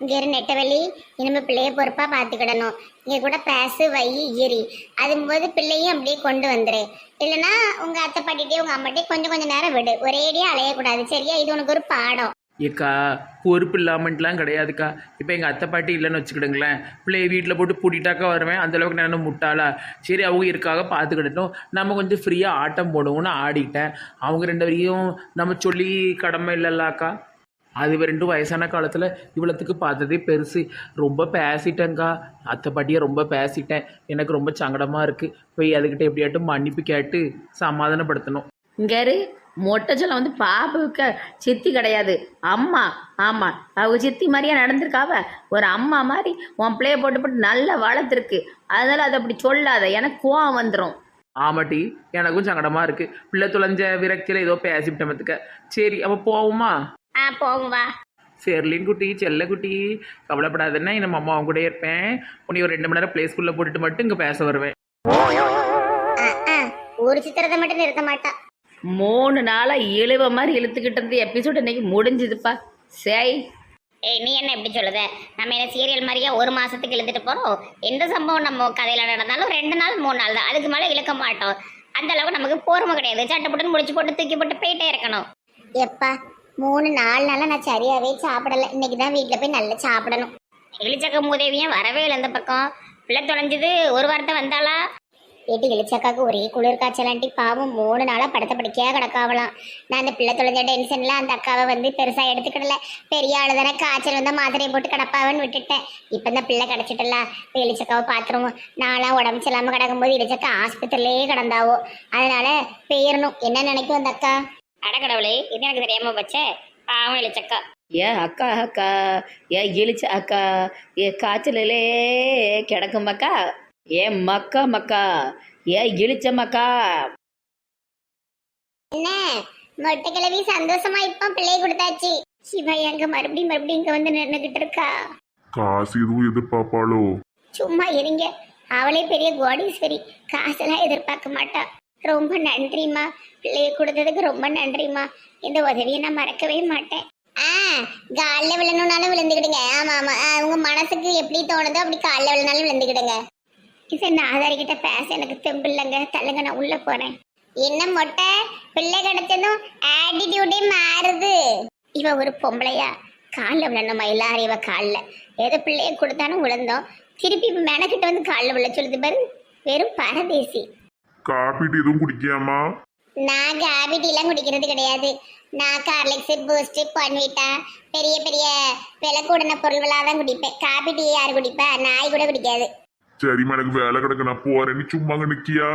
இங்கே இரு நெட்டவெளி, இனிமே பிள்ளைய பொறுப்பா பார்த்துக்கிடணும். இங்கே கூட பேசு வை இரி அதும்போது பிள்ளையும் அப்படியே கொண்டு வந்துரு. இல்லைன்னா உங்க அத்தை பாட்டிட்டே உங்க அம்மாட்டே கொஞ்சம் கொஞ்சம் நேரம் விடு, ஒரேடியா அலையக்கூடாது சரியா? இது உனக்கு ஒரு பாடம். ஏக்கா பொறுப்பு இல்லாமட்டுலாம் கிடையாதுக்கா. இப்போ எங்கள் அத்தை பாட்டி இல்லைன்னு வச்சுக்கிடுங்களேன், பிள்ளைய வீட்டில் போட்டு பூட்டிட்டாக்கா வருவேன். அந்தளவுக்கு நான் முட்டாளா? சரி அவங்க இருக்காக பார்த்துக்கிடட்டும், நம்ம கொஞ்சம் ஃப்ரீயாக ஆட்டம் போடுவோம்னு ஆடிட்டேன். அவங்க ரெண்டு வரையும் நம்ம சொல்லி கடமை இல்லைல்லாக்கா. அது ரெண்டும் வயசான காலத்தில் இவ்வளோத்துக்கு பார்த்ததே பெருசு. ரொம்ப பேசிட்டேங்க்கா, அத்தை பாட்டியை ரொம்ப பேசிட்டேன். எனக்கு ரொம்ப சங்கடமாக இருக்குது. போய் அதுக்கிட்ட எப்படியாட்டும் மன்னிப்பு கேட்டு சமாதானப்படுத்தணும். இங்காரு மொட்டை சொல்ல வந்து பாப்புக்க சித்தி கிடையாது, அம்மா. ஆமாம், அவங்க சித்தி மாதிரியா நடந்திருக்காவ. ஒரு அம்மா மாதிரி உன் பிள்ளைய போட்டு போட்டு நல்லா வளர்த்துருக்கு. அதனால் அதை அப்படி சொல்லாத, எனக்கு கோவம் வந்துடும். ஆமாட்டி, எனக்கும் சங்கடமாக இருக்குது. பிள்ளை தொலைஞ்ச விரக்தியில் ஏதோ பேசிவிட்டமத்துக்க. சரி அப்போ போவோமா? போகும் வா. செர்லின் குட்டி, செல்ல குட்டி, கவலைப்படாதுன்னா நம்ம அம்மா அவங்க கூட இருப்பேன். உன்னை ஒரு 2 மணி நேரம் ப்ளே ஸ்கூலில் போட்டுட்டு மட்டும் இங்கே பேச வருவேன். ஒரு சித்திரத்தை மட்டும் நிறுத்த மாட்டா. 3 நாளாக இழுவ மாதிரி இழுத்துக்கிட்டு இருந்து எபிசோடு இன்னைக்கு முடிஞ்சுதுப்பா. சரி. நீ என்ன எப்படி சொல்லுத? நம்ம என்ன சீரியல் மாதிரியா ஒரு மாசத்துக்கு இழுத்துட்டு போறோம்? எந்த சம்பவம் நம்ம கதையில நடந்தாலும் 2 நாள் 3 நாள் தான், அதுக்கு மேலே இழுக்க மாட்டோம். அந்த அளவுக்கு நமக்கு பொறுமை கிடையாது. சட்டப்பட்டு முடிச்சு போட்டு தூக்கி போட்டு போயிட்டே இருக்கணும். எப்பா 3-4 நாளா நான் சரியாவே சாப்பிடல. இன்னைக்கு தான் வீட்டில் போய் நல்லா சாப்பிடணும். எலிச்சக்க மூதேவியும் வரவே இல்லை இந்த பக்கம். பிள்ளை தொலைஞ்சது ஒரு வாரத்தை வந்தாளா? ஏட்டி எலிச்சக்காவுக்கு ஒரே குளிர் காய்ச்சலாண்டி, பாவம் 3 நாளாக படுத்த படிக்கையா கிடக்காவலாம். நான் அந்த பிள்ளை தொலைஞ்ச டென்ஷன்ல அந்த அக்காவை வந்து பெருசாக எடுத்துக்கிடல. பெரிய ஆளு தானே, காய்ச்சல் வந்தால் மாத்திரையை போட்டு கிடப்பாவன்னு விட்டுட்டேன். இப்போ இந்த பிள்ளை கிடச்சிட்டல, இப்போ எலிச்சக்காவை பார்த்துருவோம். நான்லாம் உடம்பு சரியில்லாமல் கிடக்கும்போது எலிச்சக்கா ஆஸ்பத்திரியிலே கிடந்தாவோ, அதனால போயிடணும். என்ன நினைக்கும் அந்த அக்கா? அடக்கடவுளே, இது எனக்கு தெரியாம வச்சே. பாவம் எலிச்சக்கா. அக்கா அக்கா, இழிச்ச அக்கா, காய்ச்சலே கிடக்கும் மக்கா. மக்கா மக்கா, இழிச்ச மக்கா. என்ன மொட்டை கிழவி சந்தோஷமா இப்போ பிள்ளையை கொடுத்தாச்சு. சிவா எங்க மறுபடியும் இங்க வந்து நின்றுகிட்டு இருக்கா? காசு எதுவும் எதிர்பார்ப்பாளோ? சும்மா இருங்க, அவளே பெரிய கோடீஸ்வரி, காசெல்லாம் எதிர்பார்க்க மாட்டா. ரொம்ப நன்றிம்மா, பிள்ளைய கொடுத்ததுக்கு ரொம்ப நன்றிம்மா. இந்த உதவியை நான் மறக்கவே மாட்டேன். காலில் விழணும்னாலும் விழுந்துக்கிடுங்க. ஆமா ஆமா, உங்க மனசுக்கு எப்படி தோணுதோ அப்படி காலில் விழுனாலும் விழுந்துக்கிடுங்க. இது நாதாரிக்கிட்ட பேச எனக்கு தெம்பு இல்லைங்க. தள்ளுங்க, நான் உள்ள போறேன். என்ன மொட்டை, பிள்ளை கிடைச்சதும் ஆட்டிடியூடே மாறுது. இவ ஒரு பொம்பளையா? காலில் விழணுமா எல்லாரும்? இவ காலில் ஏதோ பிள்ளைய கொடுத்தாலும் விழுந்தோம், திருப்பி மெனக்கிட்ட வந்து காலில் விழ சொல்லுது பாரு. வெறும் பரதேசி. காப்பீட்டு எதுவும் குடிக்காமா? நான் காபிட்டி எல்லாம் குடிக்கிறது கிடையாது. நான் கார்லிக்ஸ், பூஸ்ட், பன்வீட்டா, பெரிய பெரிய விலை கூடின பொருள்களாக தான் குடிப்பேன். காபிட்டி யார் குடிப்பா? நாய் கூட குடிக்காது. சரிம்மா, எனக்கு வேலை கிடக்கு, நான் போறேன். நீ சும்மா நிக்கியா?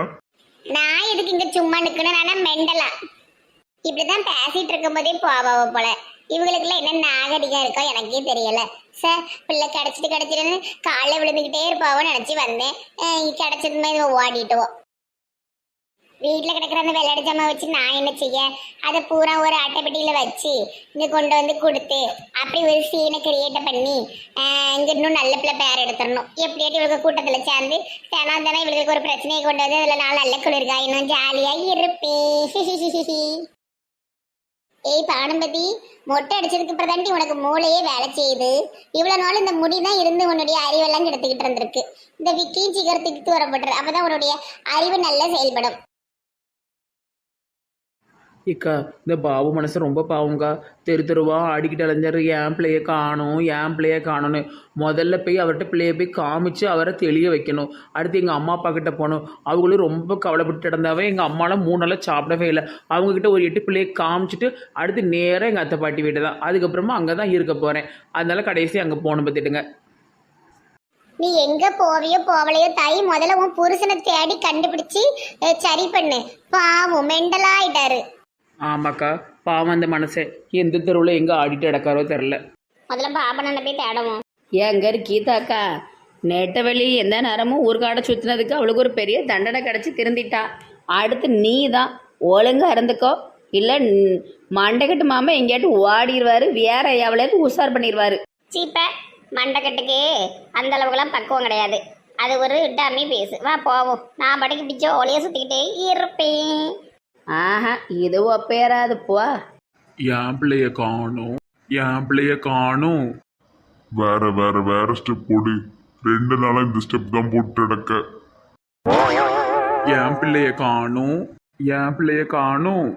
நான் எதுக்கு இங்க சும்மா நிக்கணும்? நானா மெண்டலா? இப்படிதான் பேசிட்டு இருக்கும் போதே போவாவ போல. இவங்களுக்குலாம் என்ன நாகரிகம் இருக்கோ எனக்கே தெரியல. சார் பிள்ளை கிடைச்சிட்டு காலைல விழுந்துகிட்டே இருப்பாவோன்னு நினைச்சு வந்தேன். கிடைச்சதுமே ஓடிட்டுவோம். வீட்டில் கிடக்கிற அந்த விளையாட்டு ஜாமா வச்சு நான் என்ன செய்ய? அதை பூரா ஒரு அட்டைப்பெட்டியில் வச்சு இங்கே கொண்டு வந்து கொடுத்து அப்படி ஒரு சீனை கிரியேட் பண்ணி இங்கே இன்னும் நல்ல பிள்ளை பேர் எடுத்துடணும். எப்படியாட்டி இவங்க கூட்டத்தில் சேர்ந்து தினம் தினம் இவங்களுக்கு ஒரு பிரச்சனையை கொண்டு வந்து அதில் நான் நல்ல குளிர்கா இன்னும் ஜாலியாக இருப்பேன். ஏய் பானுபதி, மொட்டை அடிச்சதுக்கு அப்புறம் தாண்டி உனக்கு மூளையே வேலை செய்யுது. இவ்வளோ நாள் இந்த முடி தான் இருந்து உன்னுடைய அறிவெல்லாம் கெடுத்துக்கிட்டு இருந்திருக்கு. இந்த விக்கியும் சீக்கிரத்துக்கு வரப்பட்டுரு, அப்போதான் உன்னுடைய அறிவு நல்லா செயல்படும். ஏக்கா இந்த பாபு மனசு ரொம்ப பாவங்கா. தெருவா ஆடிக்கிட்டு அலைஞ்சாரு, என் பிள்ளைய காணும் என் பிள்ளைய காணும்னு. முதல்ல போய் அவர்கிட்ட பிள்ளைய போய் காமிச்சு அவரை தெளிய வைக்கணும். அடுத்து எங்கள் அம்மா அப்பா கிட்ட போகணும். அவங்களும் ரொம்ப கவலைப்பட்டு இடந்தாவே. எங்கள் அம்மாலாம் 3 நாளாக சாப்பிடவே இல்லை. அவங்கக்கிட்ட ஒரு 8 பிள்ளையை காமிச்சிட்டு அடுத்து நேராக எங்கள் அத்தை பாட்டி வீட்டு தான். அதுக்கப்புறமா அங்கே தான் இருக்க போகிறேன். அதனால கடைசி அங்கே போகணும் பார்த்துட்டுங்க. நீ எங்க போவியோ போவலையோ தாய், முதல்ல உன் புருஷனை தேடி கண்டுபிடிச்சி சரி பண்ணு. பாவம் மெண்டலாயிட்டாரு. ஆமாக்கா, பாவம் அந்த மனசை எந்த தெருவில் எங்கே ஆடிட்டு கிடக்காரோ தெரில. முதல்ல பாபனை போய் தேடுவோம். ஏங்க கீதாக்கா, நெட்டவெளி எந்த நேரமும் ஊர்காடை சுற்றினதுக்கு அவளுக்கு ஒரு பெரிய தண்டனை கிடச்சி திருந்திட்டா. அடுத்து நீ தான் ஒழுங்காக இருந்துக்கோ, இல்லை மண்டைக்கட்டு மாமா எங்கேயாட்டு ஓடிடுவார், வேற எவ்வளவு உஷார் பண்ணிடுவார். சீப்ப மண்டைக்கட்டுக்கு அந்த அளவுக்குலாம் பக்குவம் கிடையாது. அது ஒரு டம்மி பேசு. வா போவோம். நான் படைக்கு பிச்சோ ஒளிய சுற்றிக்கிட்டே இருப்பேன். ஆஹா, இது ஒப்பேராது போ. என் பிள்ளைய காணும், என் பிள்ளைய காணும். வேற வேற வேற ஸ்டெப் போடு. 2 நாளா இந்த ஸ்டெப் தான் போட்டு நடக்க. என் பிள்ளைய காணும், என் பிள்ளைய காணும்.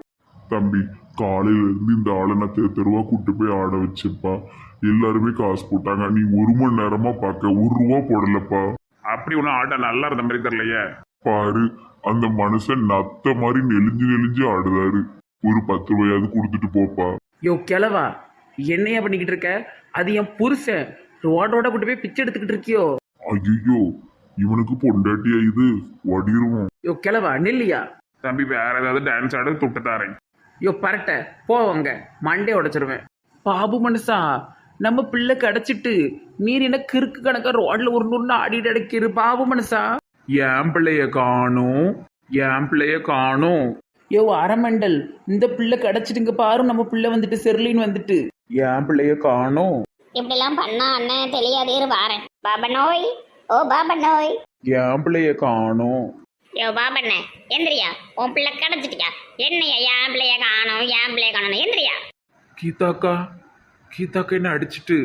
தம்பி, காலையில இருந்து இந்த ஆளை நான் தெருவா கூட்டு போய் ஆட வச்சேப்பா. எல்லாருமே காசு போட்டாங்க. நீ 1 மணி நேரமா பார்க்க 1 ரூபா போடலப்பா. அப்படி ஒன்றும் ஆட்டம் நல்லா இருந்த மாதிரி தெரியலையே. பாரு, அந்த மனுஷன் நத்த மாதிரி நெளிஞ்சு நெளிஞ்சு ஆடுதாரு. ஒரு 10 ரூபாயாவது கொடுத்துட்டு போப்பா. யோ கிழவா, என்னையா பண்ணிக்கிட்டு இருக்க? அது என் புருஷன். ரோடோட கூட்டு போய் பிச்சை எடுத்துக்கிட்டு இருக்கியோ? ஐயோ, இவனுக்கு பொண்டாட்டியா இது? வடிருவோம். யோ கிழவா நெல்லியா. தம்பி வேற ஏதாவது டான்ஸ் ஆட துட்டு தாரேன். யோ பரட்ட போவங்க, மண்டே உடைச்சிருவேன். பாபு மனுஷா, நம்ம பிள்ளை கிடைச்சிட்டு நீர் என்ன கிறுக்கு கணக்கா ரோட்ல உருண்டு ஆடிட்டு அடைக்கிறு. பாபு மனுஷா, என் பிள்ளைய காணும், என் பிள்ளைய காணும். யோ அரமண்டல், இந்த பிள்ளை கிடைச்சிட்டுங்க பாரு. நம்ம பிள்ளை வந்துட்டு செர்லின் வந்துட்டு. என் பிள்ளைய காணும், இப்படிலாம் பண்ணா அண்ணன் தெரியாதே வாரேன். பாபா நோய், ஓ பாபா நோய். என் பிள்ளைய காணும். யோ பாபண்ண எந்திரியா, உன் பிள்ளை கிடைச்சிட்டியா? என்னையா என் பிள்ளைய காணும், என் பிள்ளைய காணும், எந்திரியா. கீதாக்கா, கீதாக்கா என்ன அடிச்சிட்டு.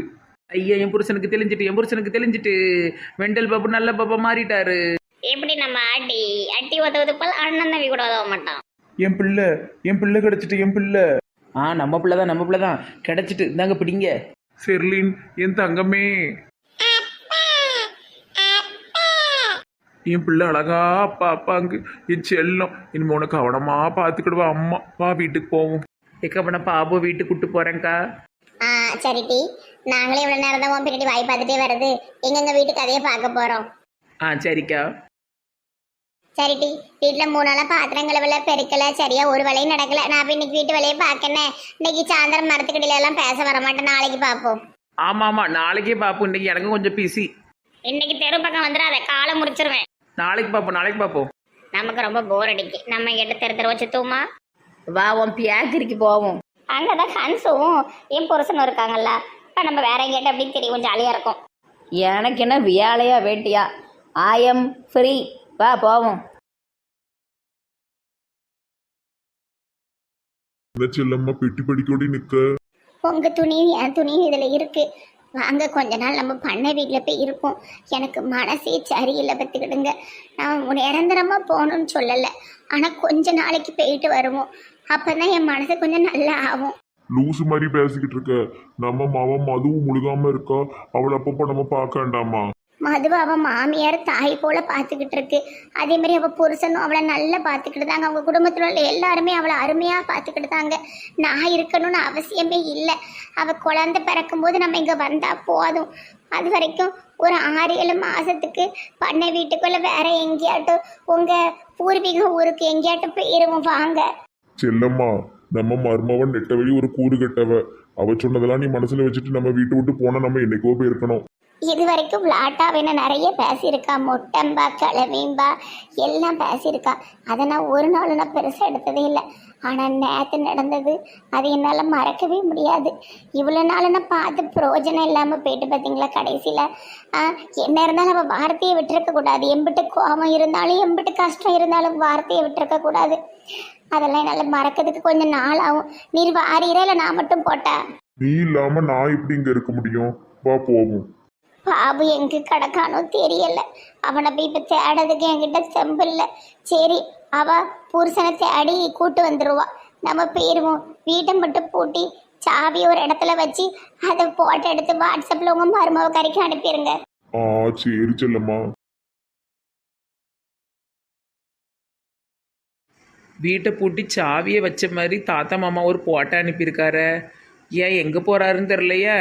ஐயா, என் புருஷனுக்கு தெளிஞ்சிட்டு, என் புருஷனுக்கு தெளிஞ்சிட்டு. வெண்டல் பாபு நல்ல பாபா மாறிட்டாரு. எப்படி நம்ம அடி அட்டி உதவுது போல் அண்ணன் தம்பி கூட உதவ மாட்டான். என் பிள்ளை, என் பிள்ளை கிடைச்சிட்டு, என் பிள்ளை. நம்ம பிள்ளை தான், நம்ம பிள்ளை தான் கிடைச்சிட்டு. இந்தாங்க பிடிங்க. செர்லின், என் தங்கமே. என் பிள்ளை அழகா அப்பா அப்பாங்கு. என் செல்லம், இனிமே உனக்கு கவனமா பார்த்துக்கிடுவா அம்மா. வா வீட்டுக்கு போவோம். எக்கா பண்ண பாபு வீட்டுக்கு கூட்டு போறேன்க்கா. சரிட்டி, நாங்களே இவ்வளவு நேரம் தான் உன் பின்னாடி வாய் பார்த்துட்டே வருது. எங்க வீட்டுக்கு அதையே பார்க்க போறோம். சரிக்கா. சரிட்டி, வீட்டுல 3 நாளா பாத்திரம் கழுவல, பெருக்கல, சரியா ஒரு வேலையும் நடக்கல. நான் போய் இன்னைக்கு வீட்டு வேலையை பார்க்கனேன். இன்னைக்கு சாயந்தரம் மரத்துக்கடியில எல்லாம் பேச வர மாட்டேன். நாளைக்கு பார்ப்போம். ஆமா நாளைக்கே பாப்போம். இன்னைக்கு எனக்கும் கொஞ்சம் பிஸி. இன்னைக்கு தெரு பக்கம் வந்துடாத, காலை முறிச்சிருவேன். நாளைக்கு பார்ப்போம். நமக்கு ரொம்ப போர் அடிக்கு. நம்ம கிட்ட தெரு வச்சுத்தோமா? வா உன் பியாத்திரிக்கு போவோம். அங்கதான் ஹன்ஸும் என் புருஷனும் இருக்காங்கல்ல. இப்ப நம்ம வேற எங்கிட்ட அப்படி தெரியும், ஜாலியா இருக்கும். எனக்கு என்ன வியாழையா வேட்டியா? I am free. வா போவோம். இந்த செல்லம்மா பெட்டி படிக்கோடி நிக்க. உங்க துணியும் என் துணியும் இதுல இருக்கு. வாங்க, கொஞ்ச நாள் நம்ம பண்ண வீட்டில் போய் இருப்போம். எனக்கு மனசே சரியில்லை, பத்துக்கிடுங்க. நான் நிரந்தரமா போகணும்னு சொல்லலை, ஆனா கொஞ்ச நாளைக்கு போயிட்டு வருவோம். அப்பதான் என் மனசு கொஞ்சம் நல்லா ஆகும். லூசு மாதிரி பேசிக்கிட்டு இருக்க. நம்ம மாவன் மதுவும் முழுகாம இருக்கா. அவளை அப்பப்போ நம்ம பார்க்க வேண்டாமா? மதுவை அவன் மாமியார் தாய் போல பார்த்துக்கிட்டு இருக்கு. அதே மாதிரி அவள் புருஷனும் அவளை நல்லா பார்த்துக்கிட்டு தாங்க. அவங்க குடும்பத்தில் உள்ள எல்லாருமே அவளை அருமையாக பார்த்துக்கிட்டு தாங்க. நான் இருக்கணும்னு அவசியமே இல்லை. அவள் குழந்தை பிறக்கும் போது நம்ம இங்கே வந்தால் போதும். அது வரைக்கும் ஒரு 6-7 மாதத்துக்கு பண்ணை வீட்டுக்குள்ளே வேற எங்கேயாட்டும் உங்கள் பூர்வீக ஊருக்கு எங்கேயாட்டும் போயிருவோம். வாங்க செல்லம்மா, நம்ம மருமவன் நெட்டவழி ஒரு கூறு கட்டவ. அவ சொன்னதெல்லாம் நீ மனசுல வச்சுட்டு நம்ம வீட்டை விட்டு போனா நம்ம என்னைக்கோ போயிருக்கணும். இது வரைக்கும் விளாட்டா வேணா நிறைய பேசியிருக்கா. மொட்டம்பா, கிளவிம்பா எல்லாம் பேசியிருக்கா. அதை நான் ஒரு நாள் நான் பெருசாக எடுத்ததே இல்லை. ஆனால் நேற்று நடந்தது அது என்னால் மறக்கவே முடியாது. இவ்வளோ நாள் நான் பார்த்து பிரயோஜனம் இல்லாமல் போயிட்டு பார்த்தீங்களா. கடைசியில் என்ன இருந்தாலும் அவள் வார்த்தையை விட்டுருக்கக்கூடாது. எம்பிட்டு கோபம் இருந்தாலும் எம்பிட்டு கஷ்டம் இருந்தாலும் வார்த்தையை விட்டுருக்கக்கூடாது. அதெல்லாம் என்னால் மறக்கிறதுக்கு கொஞ்சம் நாள் ஆகும். நீர் வாரீரா இல்லை நான் மட்டும் போட்டா? நீ இல்லாம நான் இப்படி இங்க இருக்க முடியும்? வா போவோம். பாபு எங்க கிடக்கானோ தெரியல. அவனை போய் இப்ப தேடுறதுக்கு என்கிட்ட செம்பு இல்லை. சரி, அவ புருஷனை தேடி கூட்டு வந்துருவா. நம்ம போயிருவோம். வீட்டை மட்டும் பூட்டி சாவி ஒரு இடத்துல வச்சு அதை போட்டோ எடுத்து வாட்ஸ்அப்ல உங்க மருமக கறிக்கு அனுப்பிடுங்க. சரி செல்லம்மா. வீட்டை பூட்டி சாவியை வச்ச மாதிரி தாத்தா மாமா ஒரு போட்டோ அனுப்பியிருக்காரு. ஏன் எங்கே போகிறாருன்னு தெரிலையே.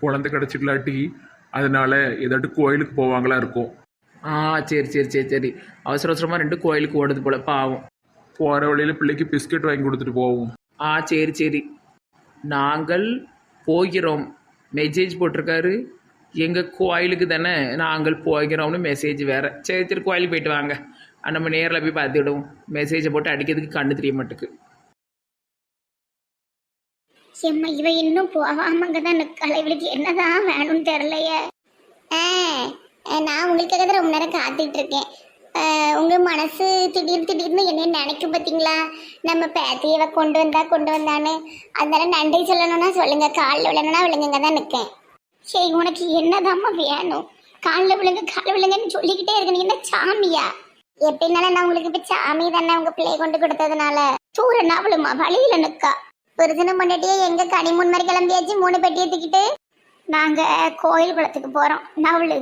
குழந்தை கிடைச்சிக்கலாட்டி அதனால ஏதாட்டு கோயிலுக்கு போவாங்களா இருக்கும். சரி அவசர அவசரமாக 2 கோயிலுக்கு ஓடுது போல. பாவம். போகிற வழியில் பிள்ளைக்கு பிஸ்கட் வாங்கி கொடுத்துட்டு போவோம். சரி நாங்கள் போகிறோம். மெசேஜ் போட்டிருக்காரு. எங்கள் கோயிலுக்கு தானே நாங்கள் போகிறோம்னு மெசேஜ் வேறு. சரி கோயிலுக்கு போயிட்டு வாங்க. நம்ம நேரில் போய் பார்த்துக்கிடுவோம். மெசேஜை போட்டு அடிக்கிறதுக்கு கண்ணு தெரிய மாட்டுக்கு. எம்மா, இவ இன்னும் போகாமங்க தான் நிற்கல. இவளுக்கு என்னதான் வேணும்னு தெரியலையே. நான் உங்களுக்காக தான் ரொம்ப நேரம் காத்துக்கிட்டு இருக்கேன். உங்க மனசு திடீர்னு என்ன நினைக்கும் பார்த்தீங்களா? நம்ம பேத்தியவை கொண்டு வந்தான்னு. அதனால நன்றி சொல்லணும்னா சொல்லுங்க, காலில் விழணும்னா விழுங்குங்க தான் நிற்கேன். சரி உனக்கு என்னதாம்மா வேணும்? காலில் விழுங்கன்னு சொல்லிக்கிட்டே இருக்க. நீ என்ன சாமியா? எப்படின்னாலும் நான் உங்களுக்கு இப்ப சாமி தானே உங்க பிள்ளை கொண்டு கொடுத்ததுனால. தூர நவளுமா வழியில நிக்கா. பெருசனும் பண்ணிட்டே எங்க கனிமுன் மாதிரி கிளம்பியாச்சு 3 பெட்டியை தூக்கிட்டு. நாங்க கோயில் குளத்துக்கு போறோம். நவளு.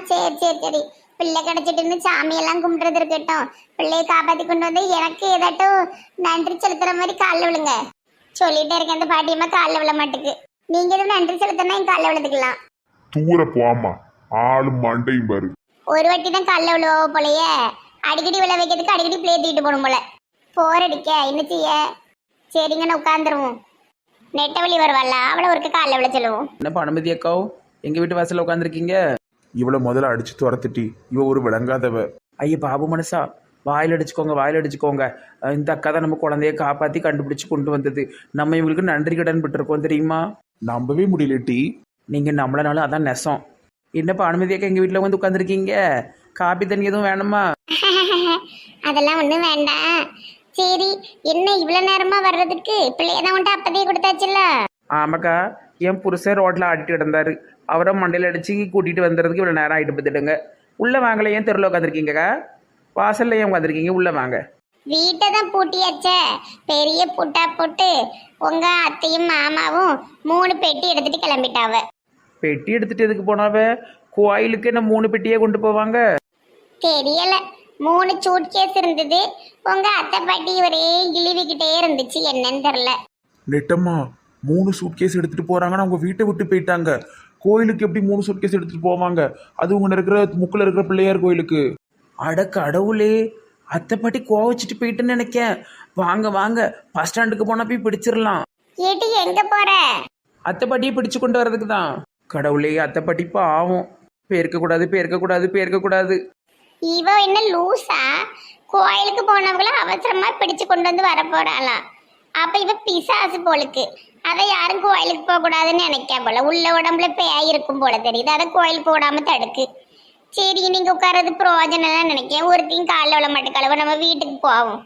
சரி சரி சரி. பிள்ளை கிடைச்சிட்டுன்னு சாமியெல்லாம் கும்பிடுறது இருக்கட்டும். பிள்ளையை காப்பாத்தி கொண்டு வந்து எனக்கு ஏதாட்டும் நன்றி செலுத்துற மாதிரி காலில் விழுங்க. சொல்லிட்டே இருக்கேன் அந்த பாட்டியம்மா காலில் விழ மாட்டுக்கு. நீங்க எதுவும் நன்றி செலுத்தினா என் காலில் விழுந்துக்கலாம். தூர போமா ஆளு மண்டையும் பாரு. ஒரு வாட்டி தான் காலில் விழுவா போலயே. அடிக்கடி விழ வைக்கிறதுக்கு அடிக்கடி பிள்ளையை தூக்கிட்டு போகணும் போல. போரடிக்க என்ன செய்ய? சரிங்கன்னு உட்காந்துருவோம். நெட்டவழி வருவாள்ல அவளை ஒருக்க காலில் விழ சொல்லுவோம். என்னப்பா அனுமதி அக்காவும் எங்கள் வீட்டு வாசலில் உட்காந்துருக்கீங்க? இவளை முதல்ல அடிச்சு துரத்துட்டி. இவ ஒரு விளங்காதவ. ஐயா பாபு மனசா வாயில் அடிச்சுக்கோங்க. இந்த அக்கா தான் நம்ம குழந்தைய காப்பாற்றி கண்டுபிடிச்சி கொண்டு வந்தது. நம்ம இவங்களுக்கு நன்றி கடன் விட்டுருக்கோம் தெரியுமா? நம்பவே முடியல டி. நீங்கள் நம்மளனாலும் அதான் நெசம். என்னப்பா அனுமதி அக்கா எங்கள் வீட்டில் வந்து உட்காந்துருக்கீங்க? காப்பி தண்ணி எதுவும் வேணுமா? அதெல்லாம் ஒன்றும் வேண்டாம். சரி என்ன இவ்வளோ நேரமா வர்றதுக்கு? பிள்ளையதான் வந்துட்டு அப்பதே கொடுத்தாச்சுல்ல. ஆமாக்கா, என் புருஷன் ரோட்டில் ஆடிட்டு கிடந்தாரு. அவரை மண்டையில் அடித்து கூட்டிகிட்டு வந்துடுறதுக்கு இவ்வளோ நேரம் ஆகிட்டு பார்த்துடுங்க. உள்ளே வாங்கல. ஏன் தெருவில் உட்காந்துருக்கீங்கக்கா? வாசல்ல ஏன் உட்காந்துருக்கீங்க? உள்ளே வாங்க. வீட்டை தான் பூட்டியாச்சே. பெரிய பூட்டா போட்டு உங்க அத்தையும் மாமாவும் 3 பெட்டி எடுத்துட்டு கிளம்பிட்டாவ. பெட்டி எடுத்துகிட்டு எதுக்கு போனாவ? கோயிலுக்கு என்ன 3 பெட்டியே கொண்டு போவாங்க? தெரியல. 3 சூட்கேஸ் இருந்தது. உங்க அத்தை பாட்டி ஒரே இழிவிக்கிட்டே இருந்துச்சு. என்னன்னு தெரியல. நெட்டம்மா 3 சூட்கேஸ் எடுத்துட்டு போறாங்கன்னா அவங்க வீட்டை விட்டு போயிட்டாங்க. கோயிலுக்கு எப்படி 3 சூட்கேஸ் எடுத்துட்டு போவாங்க? அது உங்க இருக்கிற முக்கில் இருக்கிற பிள்ளையார் கோயிலுக்கு. அட கடவுளே, அத்தை பாட்டி கோவச்சிட்டு போயிட்டுன்னு நினைக்கேன். வாங்க பஸ் ஸ்டாண்டுக்கு போனால் போய் பிடிச்சிடலாம். ஏட்டி எங்க போற? அத்தை பாட்டியை பிடிச்சு கொண்டு வர்றதுக்கு தான். கடவுளே, அத்தை பாட்டி பாவம். பேர்க்கக்கூடாது. இவ என்ன லூசா? கோயிலுக்கு போனவங்களும் அவசரமா பிடிச்சு கொண்டு வந்து வர போறாளாம். அப்ப இவ பிசாசு போலுக்கு. அதை யாரும் கோயிலுக்கு போக கூடாதுன்னு நினைக்க போல. உள்ள உடம்புல பேய் இருக்கும் போல தெரியுது. அதை கோயிலுக்கு போடாம தடுக்கு. சரி நீங்க உட்கார்றது பிரயோஜனம் நினைக்கேன். ஒருத்தையும் காலில் விழ மாட்டேன். நம்ம வீட்டுக்கு போவோம்.